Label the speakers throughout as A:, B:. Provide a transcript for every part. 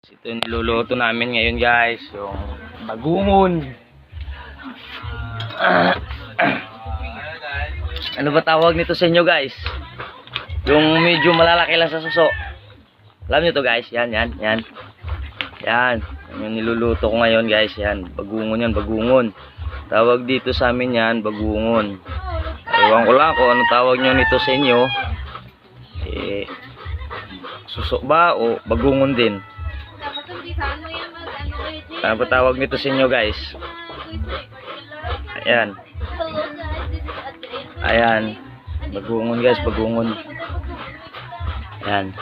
A: Ito yung niluluto namin ngayon guys, yung bagungon. Ano ba tawag nito sa inyo guys? Yung medyo malalaki lang sa suso. Alam nyo to guys, yan. Yan yung niluluto ko ngayon guys, yan. Bagungon yan, bagungon. Tawag dito sa amin yan, bagungon. Ewan ko lang kung ano tawag nyo nito sa inyo. Suso ba o bagungon din? Ano ba tawag nito sa inyo guys? Ayan. Bagungon guys, bagungon. Ayan.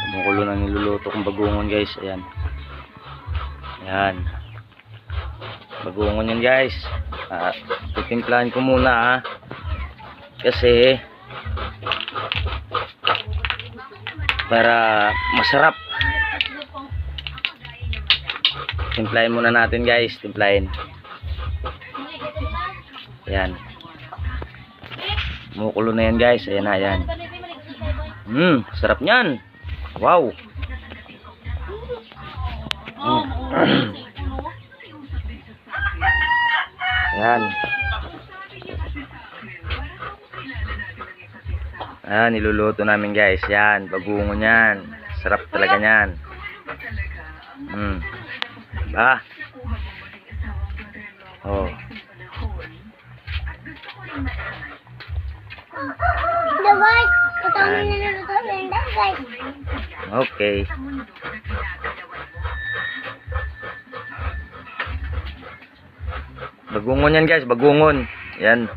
A: Kumukulo na niluluto kong bagungon guys. Ayan. Bagungon yan guys. Titimplahan ko muna kasi para masarap. Timplahin muna natin guys, timplahin. Ayan. Kumukulo na yan guys. Ayan. Sarap niyan. Wow. Ayan. Ayan, niluluto namin guys. Yan, bagungon yan. Sarap talaga yan. Ba? Oh.
B: Guys, katawin na naluto na guys.
A: Okay. Bagungon yan guys, bagungon. Yan.